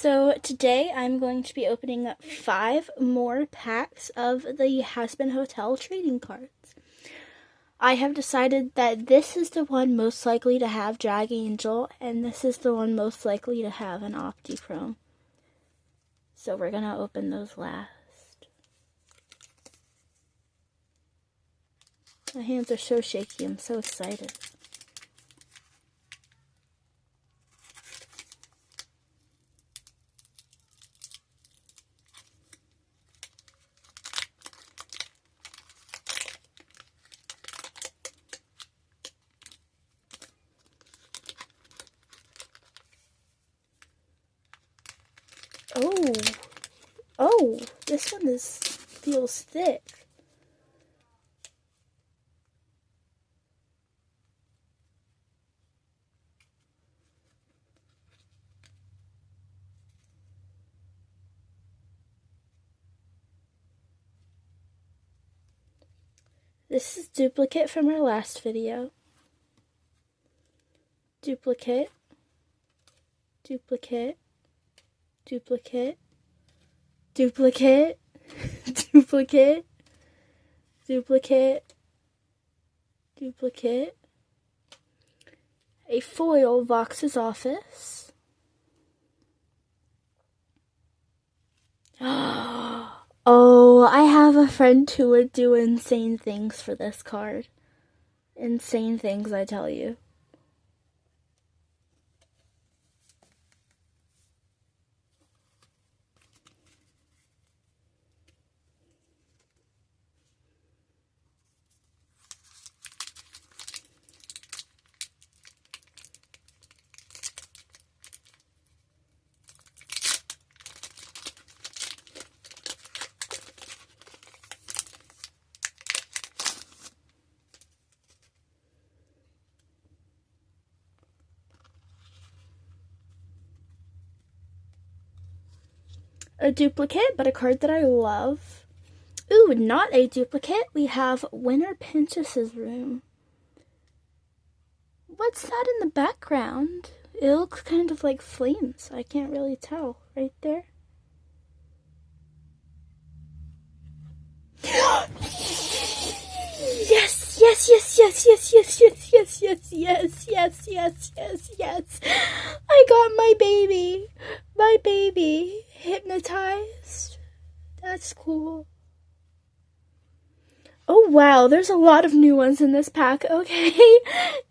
So today I'm going to be opening up 5 more packs of the Hazbin Hotel trading cards. I have decided that this is the one most likely to have Drag Angel, and this is the one most likely to have an Optichrome. So we're going to open those last. My hands are so shaky, I'm so excited. Oh, this one feels thick. This is duplicate from our last video. Duplicate, duplicate, duplicate, duplicate, duplicate, duplicate, duplicate, a foil Vox's Office. Oh, I have a friend who would do insane things for this card. Insane things, I tell you. A duplicate, but a card that I love. Ooh, not a duplicate. We have Winter Princess's Room. What's that in the background? It looks kind of like flames. I can't really tell. Right there. Yes, yes, yes, yes, yes, yes, yes, yes, yes, yes, yes, yes, yes, yes. I got my baby. My baby. Hypnotized. That's cool. Oh wow, there's a lot of new ones in this pack. Okay.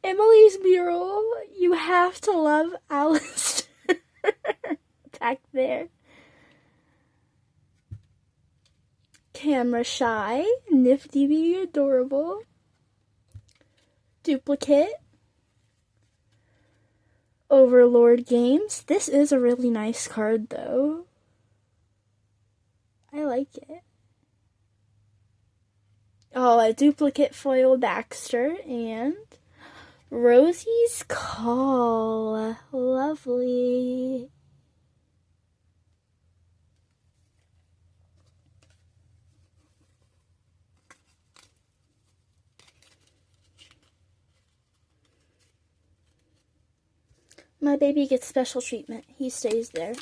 Emily's Mural. You have to love Alistair. Back there. Camera Shy. Nifty Be Adorable. Duplicate. Overlord Games. This is a really nice card though. I like it. Oh, a duplicate foil Baxter and Rosie's Call. Lovely. My baby gets special treatment. He stays there.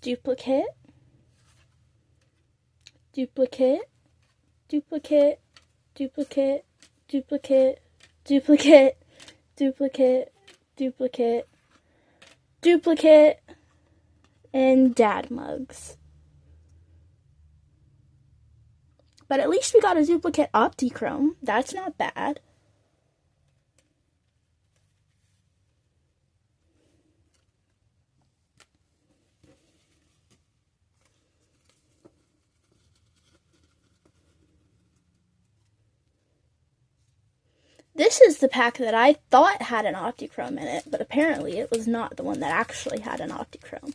Duplicate, duplicate, duplicate, duplicate, duplicate, duplicate, duplicate, duplicate, duplicate, and dad mugs. But at least we got a duplicate Optichrome. That's not bad. This is the pack that I thought had an Optichrome in it, but apparently it was not the one that actually had an Optichrome.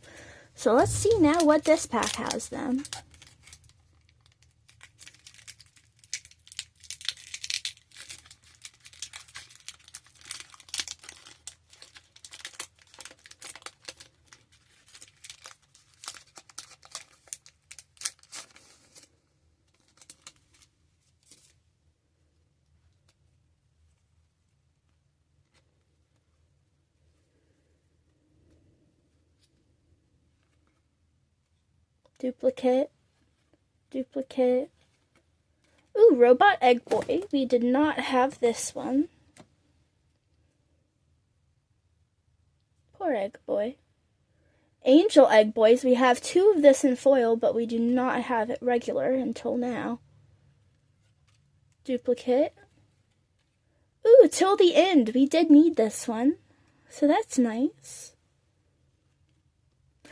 So let's see now what this pack has then. Duplicate. Duplicate. Ooh, Robot Egg Boy. We did not have this one. Poor Egg Boy. Angel Egg Boys. We have 2 of this in foil, but we do not have it regular until now. Duplicate. Ooh, till the end. We did need this one. So that's nice.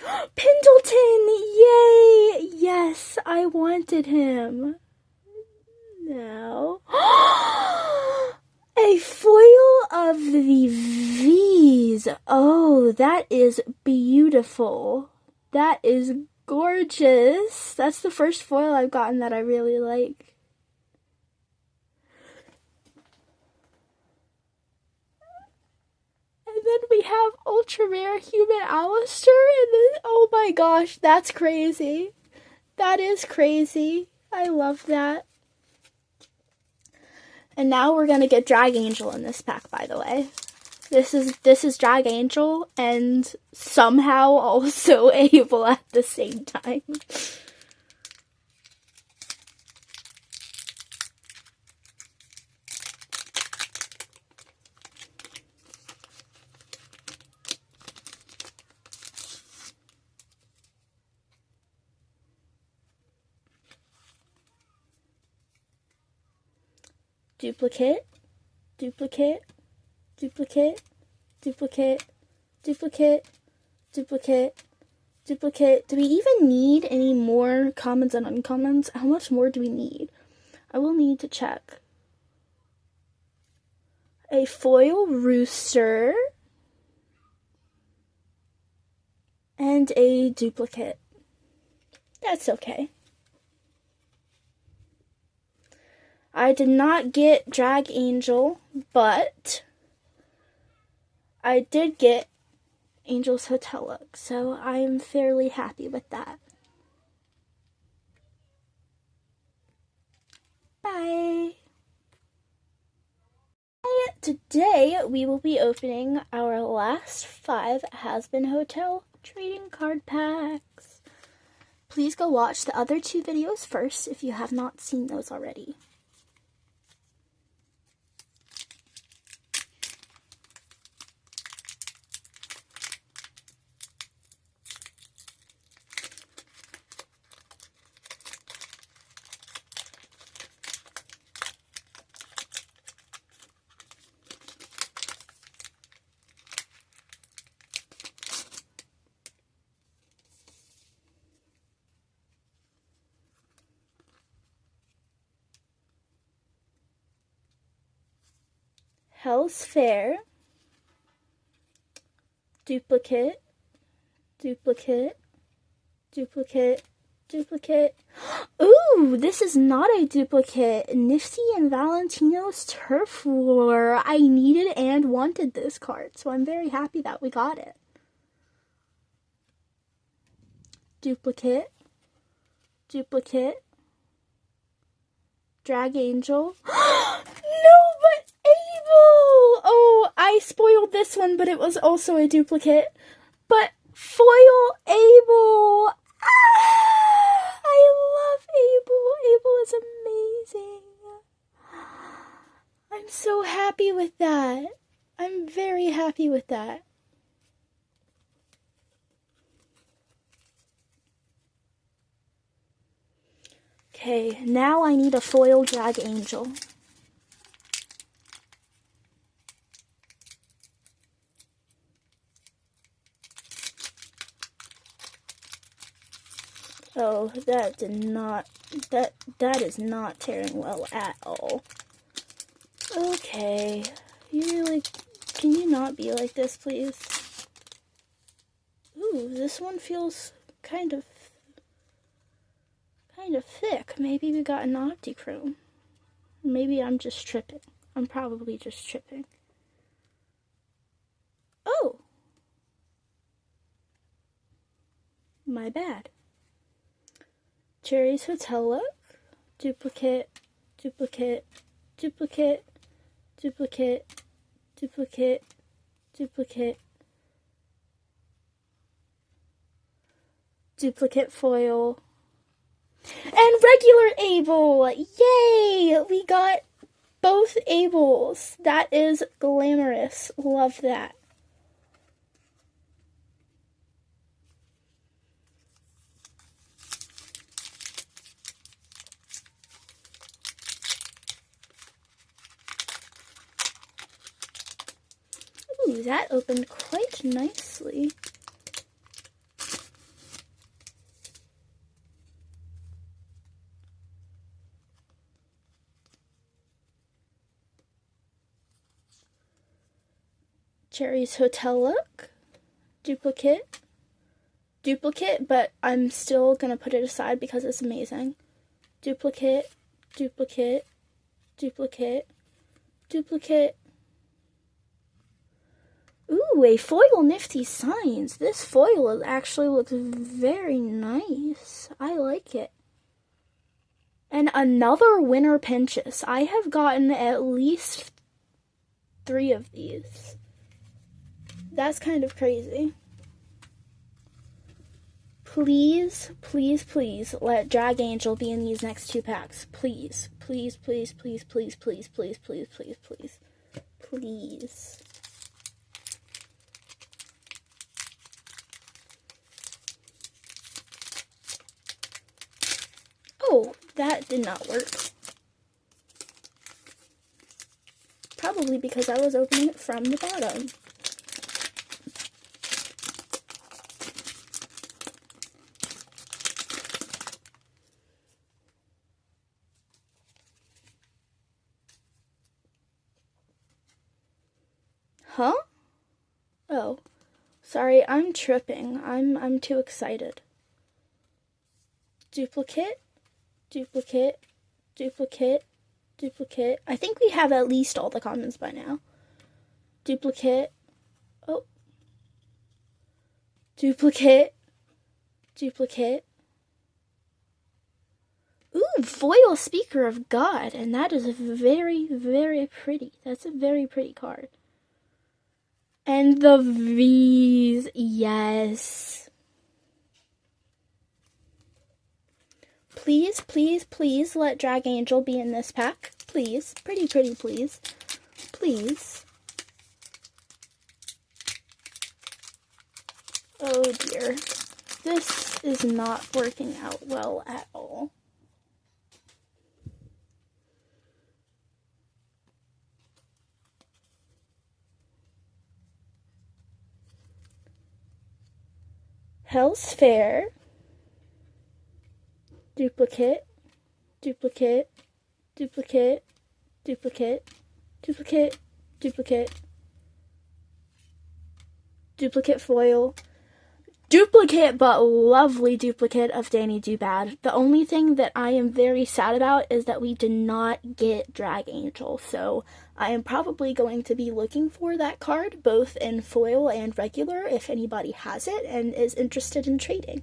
Pendleton! Yay! Yes, I wanted him. Now. A foil of the V's. Oh, that is beautiful. That is gorgeous. That's the first foil I've gotten that I really like. And then we have ultra rare human Alistair, and then, oh my gosh, that's crazy. That is crazy. I love that. And now we're gonna get Drag Angel in this pack, by the way. This is Drag Angel and somehow also Able at the same time. Duplicate, duplicate, duplicate, duplicate, duplicate, duplicate, duplicate. Do we even need any more commons and uncommons? How much more do we need? I will need to check. A foil rooster and a duplicate. That's okay. I did not get Drag Angel, but I did get Angel's Hotel look, so I am fairly happy with that. Bye! Today we will be opening our last 5 Hazbin Hotel trading card packs. Please go watch the other 2 videos first if you have not seen those already. Hell's Fair, duplicate, duplicate, duplicate, duplicate. Ooh, this is not a duplicate. Nifty and Valentino's Turf War. I needed and wanted this card, so I'm very happy that we got it. Duplicate, duplicate, Drag Angel. No, but Able! Oh, I spoiled this one, but it was also a duplicate. But foil Able! Ah, I love Able. Able is amazing. I'm so happy with that. I'm very happy with that. Okay, now I need a foil Drag Angel. Oh, that is not tearing well at all. Okay, can you not be like this, please? Ooh, Ooh, this one feels kind of thick. Maybe we got an Optichrome. Maybe I'm just tripping. I'm probably just tripping. Oh! My bad. Cherry's Hotel look. Duplicate, duplicate, duplicate, duplicate, duplicate, duplicate, duplicate foil, and regular Able! Yay! We got both Ables. That is glamorous. Love that. Ooh, that opened quite nicely. Cherry's Hotel look. Duplicate. Duplicate, but I'm still gonna put it aside because it's amazing. Duplicate, duplicate, duplicate, duplicate. Ooh, a foil Nifty Signs. This foil actually looks very nice. I like it. And another Winter Pinches. I have gotten at least 3 of these. That's kind of crazy. Please, please, please let Drag Angel be in these next 2 packs. Please, please, please, please, please, please, please, please, please, please, please. Oh, that did not work. Probably because I was opening it from the bottom. Huh? Oh, sorry, I'm tripping. I'm too excited. Duplicate, duplicate, duplicate, duplicate. I think we have at least all the commons by now. Duplicate. Oh. Duplicate, duplicate. Ooh, foil Speaker of God, and that is very, very pretty. That's a very pretty card. And the V's, yes. Please, please, please let Drag Angel be in this pack. Please. Pretty, pretty, please. Please. Oh dear. This is not working out well at all. Hell's Fair. Duplicate. Duplicate. Duplicate. Duplicate. Duplicate. Duplicate. Duplicate foil. Duplicate, but lovely duplicate of Danny Doobad. The only thing that I am very sad about is that we did not get Drag Angel, so I am probably going to be looking for that card, both in foil and regular, if anybody has it and is interested in trading.